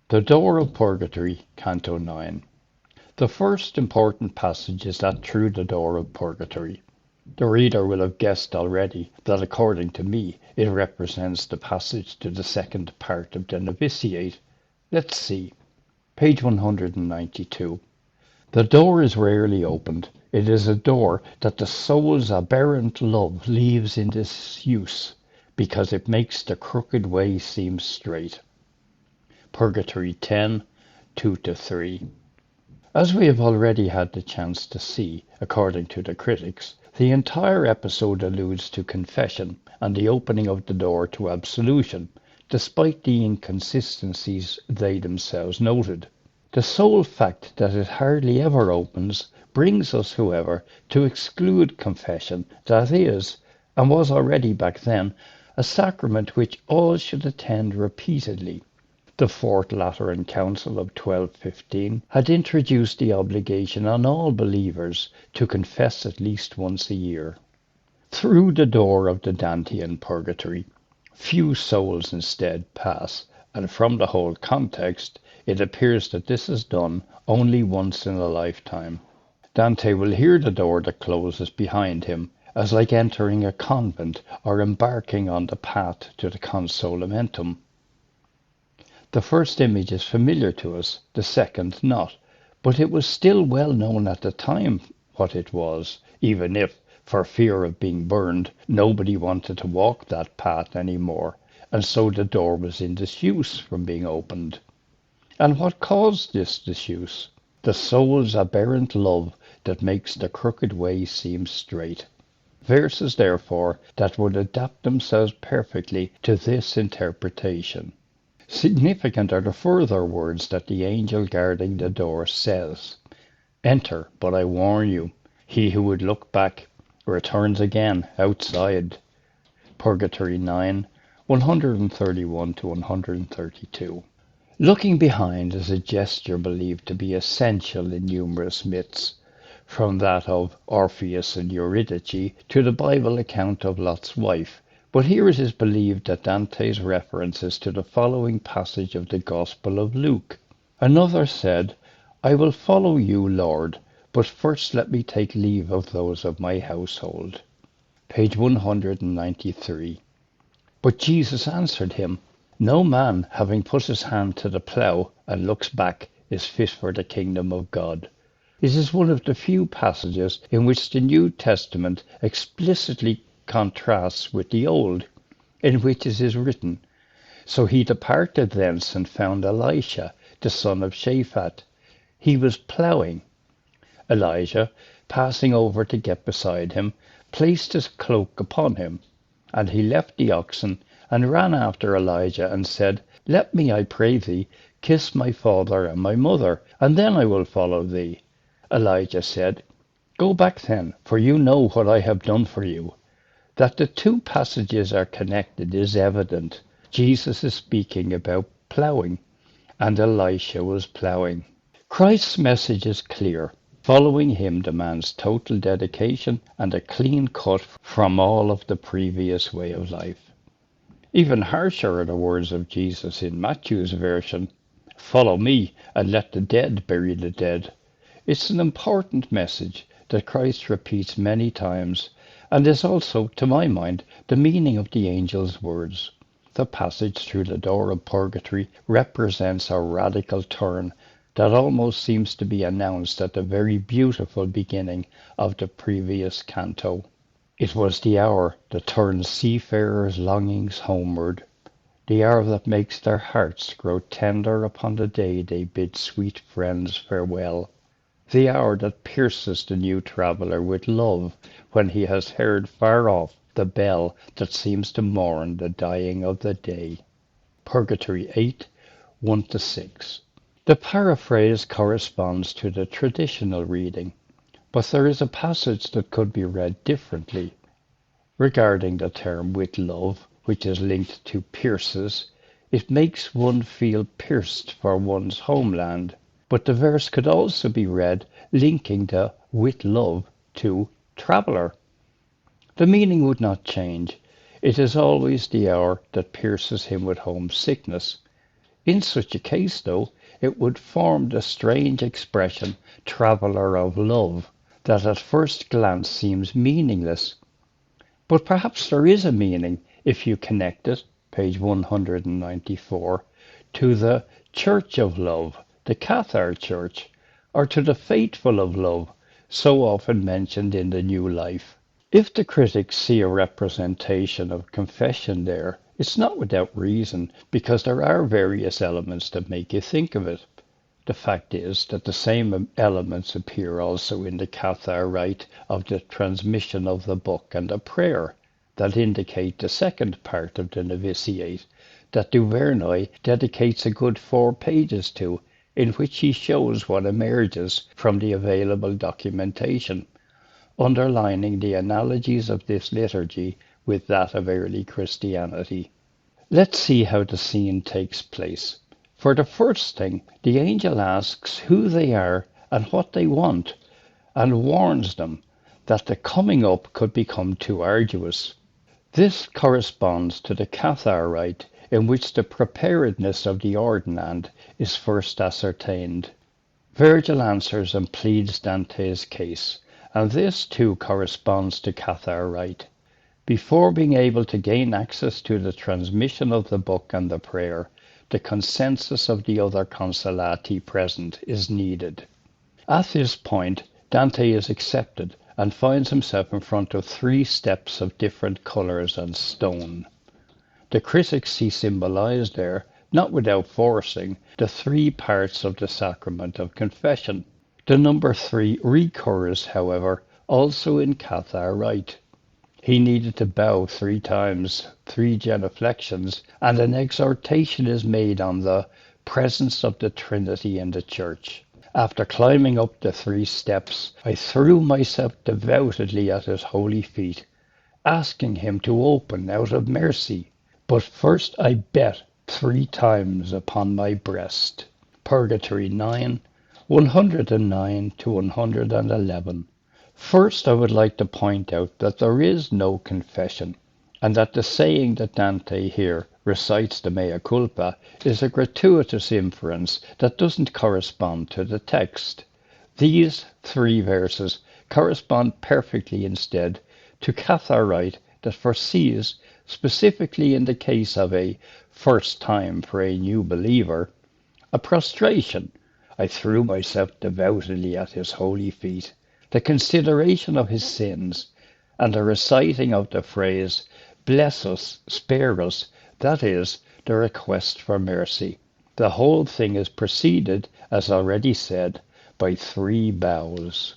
The Door of Purgatory, Canto 9. The first important passage is that through the door of Purgatory. The reader will have guessed already that according to me it represents the passage to the second part of the novitiate. Let's see. Page 192. The door is rarely opened. It is a door that the soul's aberrant love leaves in disuse, because it makes the crooked way seem straight. Purgatory 10, 2-3. As we have already had the chance to see, according to the critics, the entire episode alludes to confession and the opening of the door to absolution, despite the inconsistencies they themselves noted. The sole fact that it hardly ever opens brings us, however, to exclude confession, that is, and was already back then, a sacrament which all should attend repeatedly. The Fourth Lateran Council of 1215 had introduced the obligation on all believers to confess at least once a year. Through the door of the Dantean Purgatory, few souls instead pass, and from the whole context, it appears that this is done only once in a lifetime. Dante will hear the door that closes behind him, as like entering a convent or embarking on the path to the consolamentum. The first image is familiar to us, the second not, but it was still well known at the time what it was, even if, for fear of being burned, nobody wanted to walk that path any more, and so the door was in disuse from being opened. And what caused this disuse? The soul's aberrant love that makes the crooked way seem straight. Verses, therefore, that would adapt themselves perfectly to this interpretation. Significant are the further words that the angel guarding the door says. Enter, but I warn you, he who would look back returns again outside. Purgatory 9, 131-132. Looking behind is a gesture believed to be essential in numerous myths, from that of Orpheus and Eurydice to the Bible account of Lot's wife. But here it is believed that Dante's reference is to the following passage of the Gospel of Luke. Another said, I will follow you, Lord, but first let me take leave of those of my household. Page 193. But Jesus answered him, No man, having put his hand to the plough and looks back, is fit for the kingdom of God. It is one of the few passages in which the New Testament explicitly contrasts with the Old, in which it is written, So he departed thence and found Elisha, the son of Shaphat. He was ploughing. Elijah, passing over to get beside him, placed his cloak upon him, and he left the oxen and ran after Elijah and said, Let me, I pray thee, kiss my father and my mother, and then I will follow thee. Elijah said, Go back then, for you know what I have done for you. That the two passages are connected is evident. Jesus is speaking about ploughing, and Elisha was ploughing. Christ's message is clear. Following him demands total dedication and a clean cut from all of the previous way of life. Even harsher are the words of Jesus in Matthew's version, Follow me and let the dead bury the dead. It's an important message that Christ repeats many times, and is also, to my mind, the meaning of the angel's words. The passage through the door of Purgatory represents a radical turn that almost seems to be announced at the very beautiful beginning of the previous canto. It was the hour that turns seafarers' longings homeward, the hour that makes their hearts grow tender upon the day they bid sweet friends farewell. The hour that pierces the new traveller with love when he has heard far off the bell that seems to mourn the dying of the day. Purgatory 8, 1-6. The paraphrase corresponds to the traditional reading, but there is a passage that could be read differently. Regarding the term with love, which is linked to pierces, it makes one feel pierced for one's homeland. But the verse could also be read linking the with love to traveller. The meaning would not change. It is always the hour that pierces him with homesickness. In such a case, though, it would form the strange expression traveller of love, that at first glance seems meaningless. But perhaps there is a meaning if you connect it, page 194, to the Church of Love, the Cathar Church, or to the Faithful of Love, so often mentioned in the New Life. If the critics see a representation of confession there, it's not without reason, because there are various elements that make you think of it. The fact is that the same elements appear also in the Cathar rite of the transmission of the book and the prayer that indicate the second part of the novitiate that Duvernay dedicates a good 4 pages to, in which he shows what emerges from the available documentation, underlining the analogies of this liturgy with that of early Christianity. Let's see how the scene takes place. For the first thing, the angel asks who they are and what they want, and warns them that the coming up could become too arduous. This corresponds to the Cathar rite, in which the preparedness of the ordinand is first ascertained. Virgil answers and pleads Dante's case, and this too corresponds to Cathar rite. Before being able to gain access to the transmission of the book and the prayer, the consensus of the other consolati present is needed. At this point, Dante is accepted and finds himself in front of 3 steps of different colours and stone. The critics see symbolized there, not without forcing, the 3 parts of the sacrament of confession. The number 3 recurs, however, also in Cathar rite. He needed to bow 3 times, 3 genuflections, and an exhortation is made on the presence of the Trinity in the Church. After climbing up the 3 steps, I threw myself devoutly at his holy feet, asking him to open out of mercy. But first I bet 3 times upon my breast. Purgatory 9, 109 to 111. First, I would like to point out that there is no confession, and that the saying that Dante here recites the mea culpa is a gratuitous inference that doesn't correspond to the text. These 3 verses correspond perfectly instead to Cathar rite that foresees, specifically in the case of a first time for a new believer, a prostration. I threw myself devoutly at his holy feet, the consideration of his sins, and the reciting of the phrase, bless us, spare us, that is, the request for mercy. The whole thing is preceded, as already said, by 3 bows.